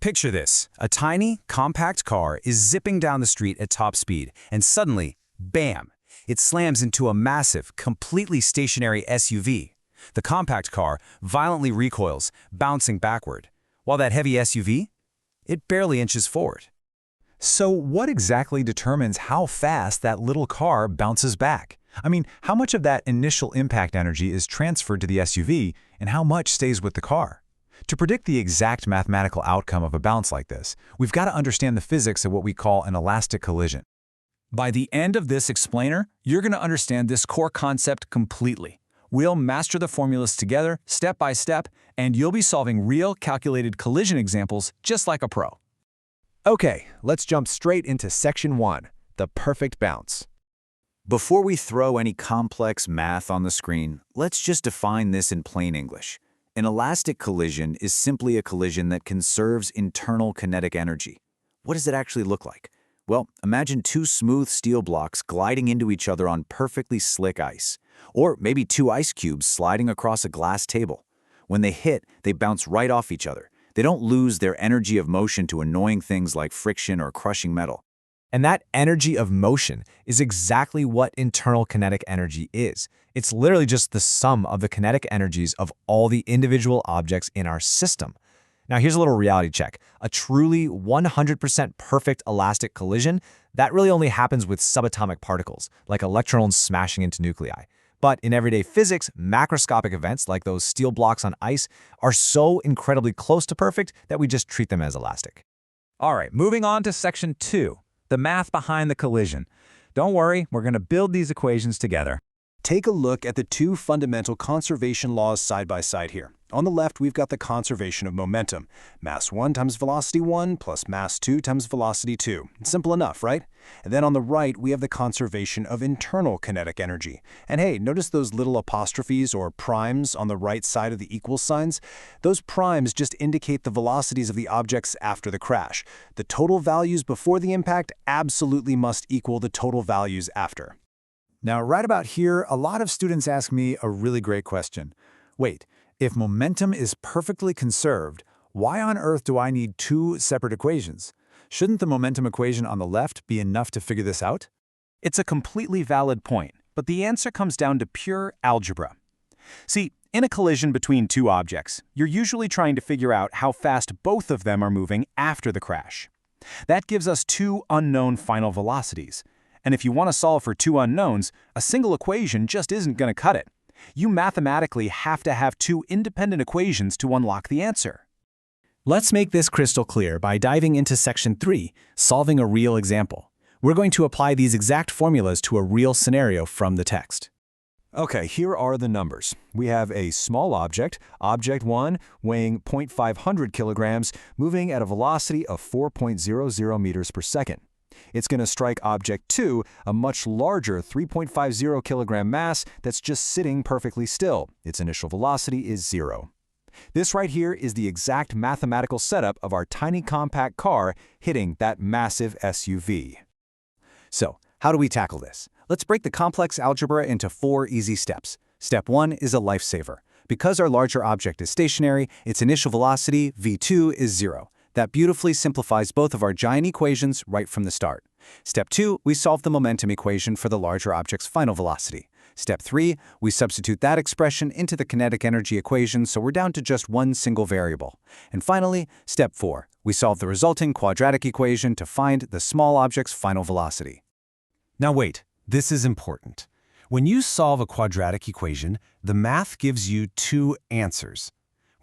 Picture this. A tiny, compact car is zipping down the street at top speed, and suddenly, bam! It slams into a massive, completely stationary SUV. The compact car violently recoils, bouncing backward, while that heavy SUV? It barely inches forward. So what exactly determines how fast that little car bounces back? I mean, how much of that initial impact energy is transferred to the SUV, and how much stays with the car? To predict the exact mathematical outcome of a bounce like this, we've got to understand the physics of what we call an elastic collision. By the end of this explainer, you're going to understand this core concept completely. We'll master the formulas together, step by step, and you'll be solving real calculated collision examples just like a pro. Okay, let's jump straight into Section 1, the perfect bounce. Before we throw any complex math on the screen, let's just define this in plain English. An elastic collision is simply a collision that conserves internal kinetic energy. What does it actually look like? Well, imagine two smooth steel blocks gliding into each other on perfectly slick ice. Or maybe two ice cubes sliding across a glass table. When they hit, they bounce right off each other. They don't lose their energy of motion to annoying things like friction or crushing metal. And that energy of motion is exactly what internal kinetic energy is. It's literally just the sum of the kinetic energies of all the individual objects in our system. Now here's a little reality check. A truly 100% perfect elastic collision, that really only happens with subatomic particles, like electrons smashing into nuclei. But in everyday physics, macroscopic events like those steel blocks on ice are so incredibly close to perfect that we just treat them as elastic. All right, moving on to Section 2, the math behind the collision. Don't worry, we're going to build these equations together. Take a look at the two fundamental conservation laws side by side here. On the left, we've got the conservation of momentum. Mass 1 times velocity 1 plus mass 2 times velocity 2. Simple enough, right? And then on the right, we have the conservation of internal kinetic energy. And hey, notice those little apostrophes or primes on the right side of the equal signs? Those primes just indicate the velocities of the objects after the crash. The total values before the impact absolutely must equal the total values after. Now, right about here, a lot of students ask me a really great question. Wait, if momentum is perfectly conserved, why on earth do I need two separate equations? Shouldn't the momentum equation on the left be enough to figure this out? It's a completely valid point, but the answer comes down to pure algebra. See, in a collision between two objects, you're usually trying to figure out how fast both of them are moving after the crash. That gives us two unknown final velocities. And if you want to solve for two unknowns, a single equation just isn't going to cut it. You mathematically have to have two independent equations to unlock the answer. Let's make this crystal clear by diving into Section 3, solving a real example. We're going to apply these exact formulas to a real scenario from the text. Okay, here are the numbers. We have a small object, object 1, weighing 0.500 kilograms, moving at a velocity of 4.00 meters per second. It's going to strike object 2, a much larger 3.50 kilogram mass that's just sitting perfectly still. Its initial velocity is 0. This right here is the exact mathematical setup of our tiny compact car hitting that massive SUV. So, how do we tackle this? Let's break the complex algebra into 4 easy steps. Step 1 is a lifesaver. Because our larger object is stationary, its initial velocity, v2, is 0. That beautifully simplifies both of our giant equations right from the start. Step 2, we solve the momentum equation for the larger object's final velocity. Step 3, we substitute that expression into the kinetic energy equation so we're down to just one single variable. And finally, Step 4, we solve the resulting quadratic equation to find the small object's final velocity. Now wait, this is important. When you solve a quadratic equation, the math gives you two answers.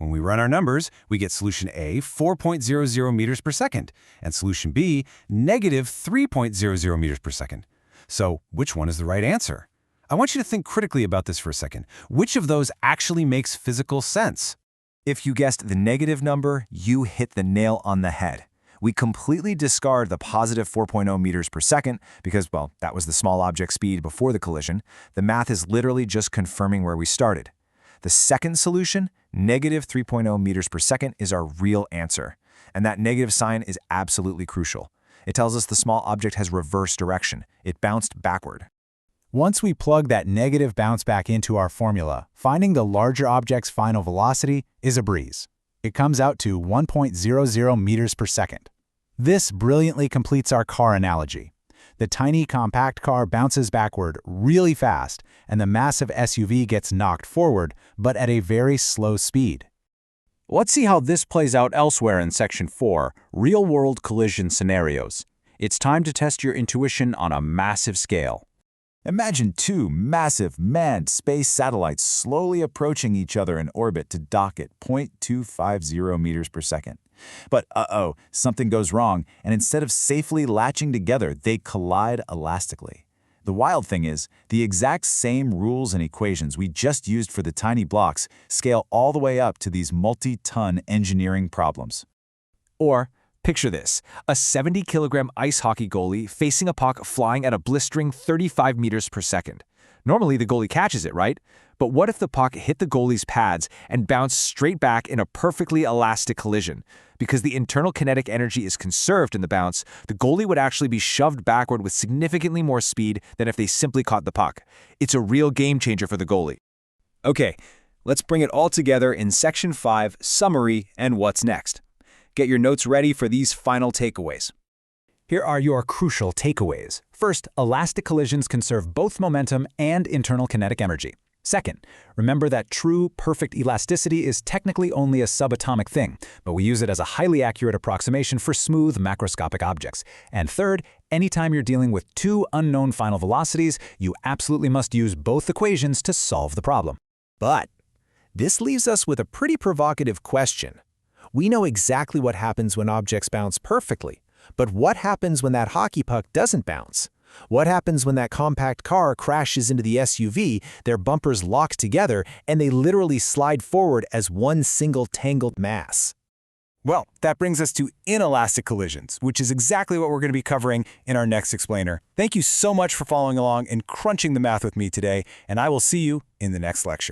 When we run our numbers, we get solution A, 4.00 meters per second, and solution B, negative 3.00 meters per second. So which one is the right answer? I want you to think critically about this for a second. Which of those actually makes physical sense? If you guessed the negative number, you hit the nail on the head. We completely discard the positive 4.0 meters per second because, well, that was the small object speed before the collision. The math is literally just confirming where we started. The second solution, negative 3.0 meters per second, is our real answer. And that negative sign is absolutely crucial. It tells us the small object has reverse direction. It bounced backward. Once we plug that negative bounce back into our formula, finding the larger object's final velocity is a breeze. It comes out to 1.00 meters per second. This brilliantly completes our car analogy. The tiny compact car bounces backward really fast, and the massive SUV gets knocked forward, but at a very slow speed. Let's see how this plays out elsewhere in Section 4, Real-World Collision Scenarios. It's time to test your intuition on a massive scale. Imagine two massive manned space satellites slowly approaching each other in orbit to dock at 0.250 meters per second. But something goes wrong, and instead of safely latching together, they collide elastically. The wild thing is, the exact same rules and equations we just used for the tiny blocks scale all the way up to these multi-ton engineering problems. Or, picture this, a 70-kilogram ice hockey goalie facing a puck flying at a blistering 35 meters per second. Normally, the goalie catches it, right? But what if the puck hit the goalie's pads and bounced straight back in a perfectly elastic collision? Because the internal kinetic energy is conserved in the bounce, the goalie would actually be shoved backward with significantly more speed than if they simply caught the puck. It's a real game changer for the goalie. Okay, let's bring it all together in Section 5, Summary and What's Next. Get your notes ready for these final takeaways. Here are your crucial takeaways. First, elastic collisions conserve both momentum and internal kinetic energy. Second, remember that true, perfect elasticity is technically only a subatomic thing, but we use it as a highly accurate approximation for smooth macroscopic objects. And third, anytime you're dealing with two unknown final velocities, you absolutely must use both equations to solve the problem. But this leaves us with a pretty provocative question. We know exactly what happens when objects bounce perfectly, but what happens when that hockey puck doesn't bounce? What happens when that compact car crashes into the SUV, their bumpers lock together, and they literally slide forward as one single tangled mass? Well, that brings us to inelastic collisions, which is exactly what we're going to be covering in our next explainer. Thank you so much for following along and crunching the math with me today, and I will see you in the next lecture.